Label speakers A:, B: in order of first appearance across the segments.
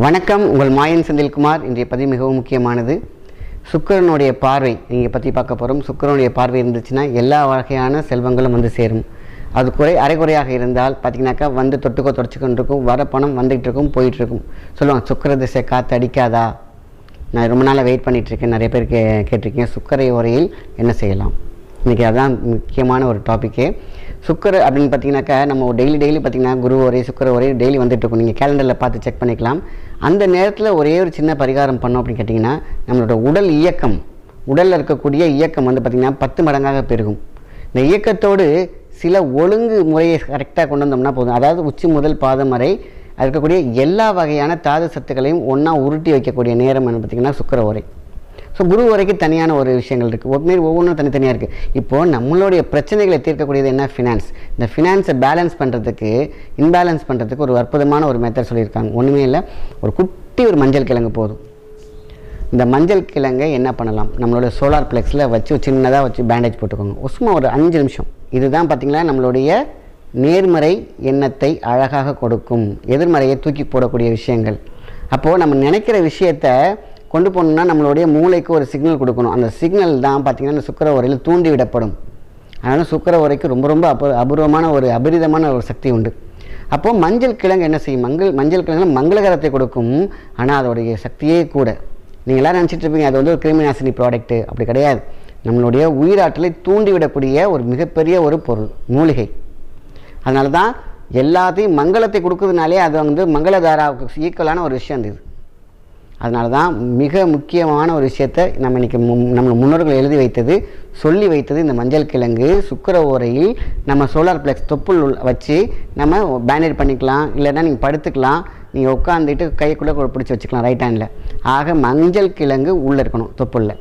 A: வணக்கம். உங்கள் மாயன் செந்தில்குமார். இன்றைய பதிவு மிகவும் முக்கியமானது. சுக்கிரனுடைய பார்வை நீங்கள் பற்றி பார்க்க போகிறோம். சுக்கிரனுடைய பார்வை இருந்துச்சுன்னா எல்லா வகையான செல்வங்களும் வந்து சேரும். அது அரைக்குறையாக இருந்தால் பார்த்தீங்கன்னாக்கா வந்து தொட்டுக்கோ தொடச்சிக்கிட்டு இருக்கும், வர பணம் வந்துகிட்டு இருக்கும், போயிட்டுருக்கும். சொல்லுவாங்க சுக்கிர திசை காற்று அடிக்காதா? நான் ரொம்ப நாளாக வெயிட் பண்ணிகிட்ருக்கேன். நிறைய பேர் கேட்டிருக்கீங்க சுக்கிர உரையில் என்ன செய்யலாம். இன்றைக்கி அதுதான் முக்கியமான ஒரு டாப்பிக்கே. சுக்கிர அப்படின்னு பார்த்தீங்கன்னாக்கா நம்ம டெய்லி பார்த்தீங்கன்னா குரு உரை சுக்கிர உரை டெய்லி வந்துட்டுருக்கும். நீங்கள் கேலண்டரில் பார்த்து செக் பண்ணிக்கலாம். அந்த நேரத்தில் ஒரே ஒரு சின்ன பரிகாரம் பண்ணோம் அப்படின்னு கேட்டிங்கன்னா நம்மளோட உடல் இயக்கம், உடலில் இருக்கக்கூடிய இயக்கம் வந்து பார்த்திங்கன்னா 10 மடங்காக பெருகும். இந்த இயக்கத்தோடு சில ஒழுங்கு முறையை கரெக்டாக கொண்டு வந்தோம்னா போதும். அதாவது உச்சி முதல் பாதம் வரை இருக்கக்கூடிய எல்லா வகையான தாது சத்துக்களையும் ஒன்றா உருட்டி வைக்கக்கூடிய நேரம் என்ன பார்த்திங்கன்னா சுக்கிர உரை. ஸோ குரு வரைக்கும் தனியான ஒரு விஷயங்கள் இருக்குது. ஒவ்வொன்றும் தனித்தனியாக இருக்குது. இப்போது நம்மளுடைய பிரச்சனைகளை தீர்க்கக்கூடியது என்ன? ஃபினான்ஸ். இந்த ஃபினான்ஸை பேலன்ஸ் பண்ணுறதுக்கு, இன்பேலன்ஸ் பண்ணுறதுக்கு ஒரு அற்புதமான ஒரு மெத்தட் சொல்லியிருக்காங்க. ஒன்றுமே இல்லை, ஒரு மஞ்சள் கிழங்கு போதும். இந்த மஞ்சள் கிழங்கை என்ன பண்ணலாம்? நம்மளோட சோலார் பிளெக்ஸில் வச்சு சின்னதாக வச்சு பேண்டேஜ் போட்டுக்கோங்க. சும்மா ஒரு 5 நிமிஷம். இதுதான் பார்த்திங்கன்னா நம்மளுடைய நேர்மறை எண்ணத்தை அழகாக கொடுக்கும், எதிர்மறையை தூக்கி போடக்கூடிய விஷயங்கள். அப்போது நம்ம நினைக்கிற விஷயத்தை கொண்டு போகணுன்னா நம்மளுடைய மூளைக்கு ஒரு சிக்னல் கொடுக்கணும். அந்த சிக்னல் தான் பார்த்திங்கன்னா இந்த சுக்கிர உரையில் தூண்டி விடப்படும். அதனால் சுக்கிர உரைக்கு ரொம்ப அபூர்வமான ஒரு அபரிதமான ஒரு சக்தி உண்டு. அப்போது மஞ்சள் கிழங்கு என்ன செய்யும்? மஞ்சள் கிழங்குல மங்களகரத்தை கொடுக்கும். ஆனால் அதோடைய சக்தியே கூட நீங்கள் எல்லோரும் நினச்சிட்டு இருப்பீங்க அது வந்து ஒரு கிருமிநாசினி ப்ராடக்ட்டு. அப்படி கிடையாது. நம்மளுடைய உயிராற்றலை தூண்டிவிடக்கூடிய ஒரு மிகப்பெரிய ஒரு பொருள், மூலிகை. அதனால தான் எல்லாத்தையும் மங்களத்தை கொடுக்குறதுனாலே அது வந்து மங்களதாராவுக்கு ஈக்குவலான ஒரு விஷயம் இது. அதனால தான் மிக முக்கியமான ஒரு விஷயத்தை நம்ம இன்றைக்கி நம்ம முன்னோர்கள் எழுதி வைத்தது, சொல்லி வைத்தது. இந்த மஞ்சள் கிழங்கு சுக்கிர ஓரையில் நம்ம சோலார் பிளெக்ஸ் தொப்புள் வச்சு நம்ம பேண்டேட் பண்ணிக்கலாம். இல்லைன்னா நீங்கள் படுத்துக்கலாம், நீங்கள் உட்காந்துட்டு கைக்குள்ளே பிடிச்சி வச்சுக்கலாம் ரைட் ஹேண்டில். ஆக மஞ்சள் கிழங்கு உள்ளே இருக்கணும் தொப்புளில்.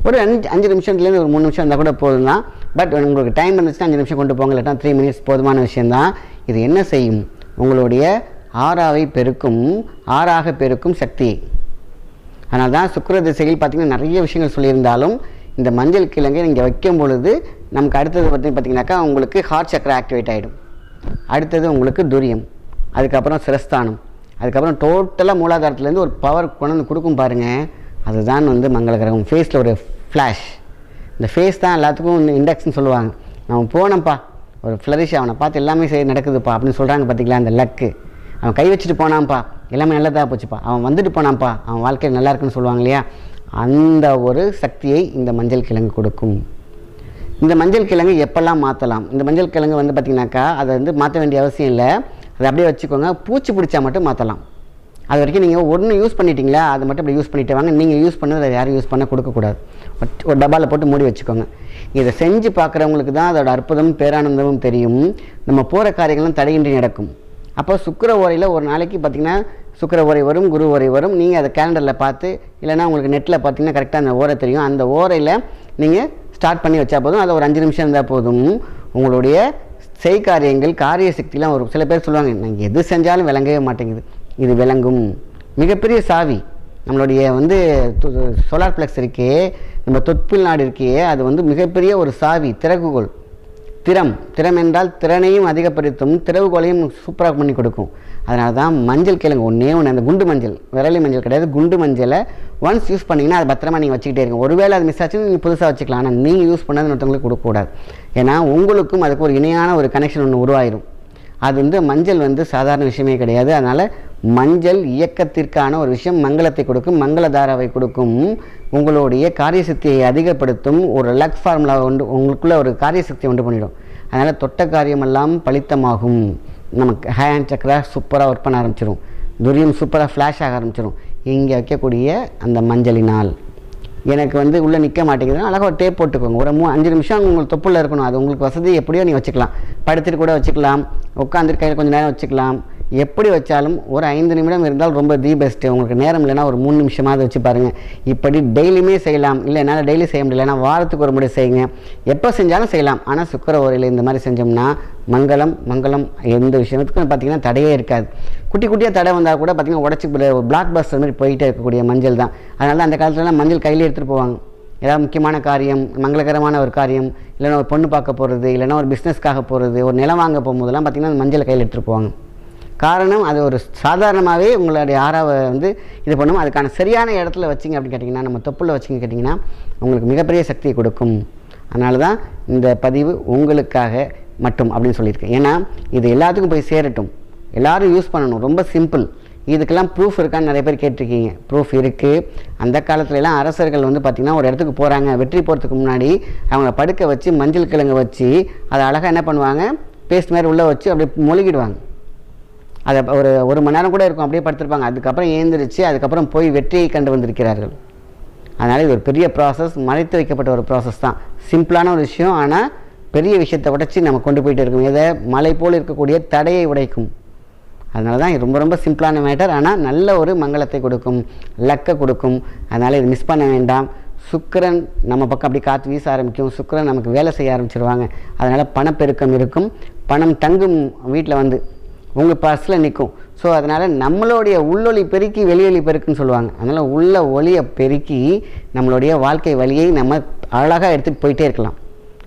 A: ஒரு 5 நிமிஷத்துலேருந்து ஒரு 3 நிமிஷம் இருந்தால் கூட போதும் தான். பட் உங்களுக்கு டைம் இருந்துச்சுன்னா 5 நிமிஷம் கொண்டு போங்க, இல்லாட்டா 3 மினிட்ஸ் போதுமான விஷயந்தான். இது என்ன செய்யும்? உங்களுடைய ஆறாக பெருக்கும் சக்தி. அதனால தான் சுக்கிர திசையில் பார்த்திங்கன்னா நிறைய விஷயங்கள் சொல்லியிருந்தாலும் இந்த மஞ்சள் கிழங்கை நீங்கள் வைக்கும் பொழுது நமக்கு அடுத்தது பார்த்திங்கனாக்கா உங்களுக்கு ஹார்ட் சக்கரை ஆக்டிவேட் ஆகிடும். அடுத்தது உங்களுக்கு துரியம், அதுக்கப்புறம் சிரஸ்தானம், அதுக்கப்புறம் டோட்டலாக மூலாதாரத்துலேருந்து ஒரு பவர் கொண்டு வந்து கொடுக்கும் பாருங்கள். அதுதான் வந்து மங்களகரம். ஃபேஸில் ஒரு ஃப்ளாஷ். இந்த ஃபேஸ் தான் எல்லாத்துக்கும் இண்டக்ஸ்ன்னு சொல்லுவாங்க. நம்ம போனோம்ப்பா ஒரு ஃப்ளரிஷ், அவனை பார்த்து எல்லாமே நடக்குதுப்பா அப்படின்னு சொல்கிறாங்க. பார்த்திங்களா அந்த லக்கு. அவன் கை வச்சுட்டு போனான்ப்பா எல்லாமே நல்லதாக போச்சுப்பா, அவன் வந்துட்டு போனான்ப்பா அவன் வாழ்க்கை நல்லா இருக்குன்னு சொல்லுவாங்க இல்லையா? அந்த ஒரு சக்தியை இந்த மஞ்சள் கிழங்கு கொடுக்கும். இந்த மஞ்சள் கிழங்கு எப்போல்லாம் மாற்றலாம்? இந்த மஞ்சள் கிழங்கு வந்து பார்த்திங்கனாக்கா அதை வந்து மாற்ற வேண்டிய அவசியம் இல்லை. அதை அப்படியே வச்சுக்கோங்க. பூச்சி பிடிச்சா மட்டும் மாற்றலாம். அது வரைக்கும் நீங்கள் ஒன்று யூஸ் பண்ணிட்டீங்களா அதை மட்டும் அப்படி யூஸ் பண்ணிட்டு வாங்க. நீங்கள் யூஸ் பண்ணது அதை யாரும் யூஸ் பண்ண கொடுக்கக்கூடாது. ஒரு டப்பாவில் போட்டு மூடி வச்சுக்கோங்க. இதை செஞ்சு பார்க்குறவங்களுக்கு தான் அதோட அற்புதமும் பேரானந்தமும் தெரியும். நம்ம போகிற காரியங்களும் தடையின்றி நடக்கும். அப்போ சுக்கிர ஓரையில் ஒரு நாளைக்கு பார்த்திங்கன்னா சுக்கிர ஓரை வரும், குரு ஓரை வரும். நீங்கள் அதை கேலண்டரில் பார்த்து இல்லைனா உங்களுக்கு நெட்டில் பார்த்திங்கன்னா கரெக்டாக அந்த ஓரை தெரியும். அந்த ஓரையில் நீங்கள் ஸ்டார்ட் பண்ணி வச்சா போதும். அதை ஒரு 5 நிமிஷம் இருந்தால் போதும். உங்களுடைய காரியங்கள் காரிய சக்திலாம் வரும். சில பேர் சொல்லுவாங்க நான் எது செஞ்சாலும் விளங்கவே மாட்டேங்குது. இது விளங்கும். மிகப்பெரிய சாவி நம்மளுடைய வந்து சோலார் பிளெக்ஸ் இருக்கே, நம்ம தொப்புள் நாடு இருக்கே, அது வந்து மிகப்பெரிய ஒரு சாவி, திறவுகோல். திறம் என்றால் திறனையும் அதிகப்படுத்தும், திறவுகோலையும் சூப்பராக பண்ணி கொடுக்கும். அதனால தான் மஞ்சள் கிழங்கு ஒன்று அந்த குண்டு மஞ்சள், விரலி மஞ்சள் கிடையாது, குண்டு மஞ்சளை ஒன்ஸ் யூஸ் பண்ணிங்கன்னா அது பத்திரமா நீங்கள் வச்சுக்கிட்டே இருங்க. ஒருவேளை அது மிஸ் ஆச்சுன்னு நீங்கள் புதுசாக வச்சுக்கலாம். ஆனால் நீங்கள் யூஸ் பண்ணது மற்றவங்களுக்கு கொடுக்கக்கூடாது. ஏன்னா உங்களுக்கும் அதுக்கு ஒரு இணையான ஒரு கனெக்ஷன் ஒன்று உருவாயிடும். அது வந்து மஞ்சள் வந்து சாதாரண விஷயமே கிடையாது. அதனால் மஞ்சள் இயக்கத்திற்கான ஒரு விஷயம். மங்களத்தை கொடுக்கும், மங்களதாராவை கொடுக்கும், உங்களுடைய காரிய சக்தியை அதிகப்படுத்தும். ஒரு லக் ஃபார்முலா உங்களுக்குள்ளே ஒரு காரிய சக்தியை உண்டு பண்ணிடும். அதனால் தொட்ட காரியமெல்லாம் பலித்தமாகும். நமக்கு ஹேண்ட் சக்கரா சூப்பராக ஒர்க் பண்ண ஆரம்பிச்சிடும். துரியம் சூப்பராக ஃப்ளாஷ் ஆக ஆரம்பிச்சிடும். இங்கே வைக்கக்கூடிய அந்த மஞ்சளினால் எனக்கு வந்து உள்ளே நிற்க மாட்டேங்குதுன்னா அழகாக ஒரு டேப் போட்டுக்கோங்க. ஒரு 5 நிமிஷம் உங்களுக்கு தொப்புள்ள இருக்கணும். அது உங்களுக்கு வசதி எப்படியோ நீங்கள் வச்சுக்கலாம். படுத்துட்டு கூட வச்சுக்கலாம், உட்காந்துட்டு கையில் கொஞ்சம் நேரம் வச்சுக்கலாம். எப்படி வச்சாலும் ஒரு 5 நிமிடம் இருந்தால் ரொம்ப தி பெஸ்ட்டு. உங்களுக்கு நேரம் இல்லைனா ஒரு 3 நிமிஷமாவது வச்சு பாருங்கள். இப்படி டெய்லியுமே செய்யலாம். இல்லை என்னால் டெய்லி செய்ய முடியலன்னா வாரத்துக்கு ஒரு முறை செய்யுங்க. எப்போ செஞ்சாலும் செய்யலாம். ஆனால் சுக்கிர ஓரையில் இந்த மாதிரி செஞ்சோம்னா மங்களம் எந்த விஷயத்துக்கும் பார்த்திங்கன்னா தடையே இருக்காது. குட்டியாக தடை வந்தால் கூட பார்த்திங்கன்னா உடச்சி ஒரு பிளாக் பஸ்டர் மாதிரி போயிட்டே இருக்கக்கூடிய மஞ்சள் தான். அதனால தான் அந்த காலத்துலலாம் மஞ்சள் கையில் எடுத்துகிட்டு போவாங்க. ஏதாவது முக்கியமான காரியம், மங்களகரமான ஒரு காரியம், இல்லைன்னா ஒரு பொண்ணு பார்க்க போகிறது, இல்லைன்னா ஒரு பிஸ்னஸ்க்காக போகிறது, ஒரு நிலம் வாங்க போகும்போதெல்லாம் பார்த்திங்கன்னா அந்த மஞ்சள் கையில் எடுத்துகிட்டு போவாங்க. காரணம் அது ஒரு சாதாரணமாகவே உங்களுடைய ஆறாவை வந்து இது பண்ணும். அதுக்கான சரியான இடத்துல வச்சிங்க அப்படின்னு கேட்டிங்கன்னா, நம்ம தொப்புளில் வச்சிங்க கேட்டிங்கன்னா உங்களுக்கு மிகப்பெரிய சக்தியை கொடுக்கும். அதனால தான் இந்த பதிவு உங்களுக்காக மட்டும் அப்படின்னு சொல்லியிருக்கேன். ஏன்னா இது எல்லாத்துக்கும் போய் சேரட்டும், எல்லோரும் யூஸ் பண்ணணும். ரொம்ப சிம்பிள். இதுக்கெல்லாம் ப்ரூஃப் இருக்கான்னு நிறைய பேர் கேட்டிருக்கீங்க. ப்ரூஃப் இருக்குது. அந்த காலத்துலலாம் அரசர்கள் வந்து பார்த்திங்கன்னா ஒரு இடத்துக்கு போகிறாங்க, வெற்றி போகிறதுக்கு முன்னாடி அவங்கள படுக்க வச்சு மஞ்சள் கிழங்கு வச்சு அதை அழகாக என்ன பண்ணுவாங்க, பேஸ்ட் மாதிரி உள்ளே வச்சு அப்படியே மொழிகிடுவாங்க. அதை ஒரு மணி நேரம் கூட இருக்கும், அப்படியே படுத்திருப்பாங்க. அதுக்கப்புறம் ஏந்திரிச்சு அதுக்கப்புறம் போய் வெற்றியை கண்டு வந்திருக்கிறார்கள். அதனால் இது ஒரு பெரிய ப்ராசஸ், மறைத்து வைக்கப்பட்ட ஒரு ப்ராசஸ் தான். சிம்பிளான ஒரு விஷயம், ஆனால் பெரிய விஷயத்தை உடைச்சி நம்ம கொண்டு போயிட்டு இருக்கோம். இதை மலை போல் இருக்கக்கூடிய தடையை உடைக்கும். அதனால தான் ரொம்ப ரொம்ப சிம்பிளான மேட்டர், ஆனால் நல்ல ஒரு மங்களத்தை கொடுக்கும், லக்கை கொடுக்கும். அதனால் இது மிஸ் பண்ண வேண்டாம். சுக்கிரன் நம்ம பக்கம் அப்படி காற்று வீச ஆரம்பிக்கும், சுக்கிரன் நமக்கு வேலை செய்ய ஆரம்பிச்சிருவாங்க. அதனால் பணப்பெருக்கம் இருக்கும், பணம் தங்கும் வீட்டில் வந்து உங்கள் பர்ஸில் நிற்கும். ஸோ அதனால் நம்மளுடைய உள்ளொளி பெருக்கி வெளியொலி பெருக்குன்னு சொல்லுவாங்க. அதனால் உள்ள ஒளியை பெருக்கி நம்மளுடைய வாழ்க்கை வழியை நம்ம அழகாக எடுத்துகிட்டு போயிட்டே இருக்கலாம்.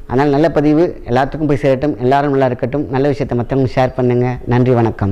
A: அதனால் நல்ல பதிவு எல்லாத்துக்கும் போய் சேரட்டும், எல்லோரும் நல்லா இருக்கட்டும். நல்ல விஷயத்தை மற்றவங்க ஷேர் பண்ணுங்கள். நன்றி, வணக்கம்.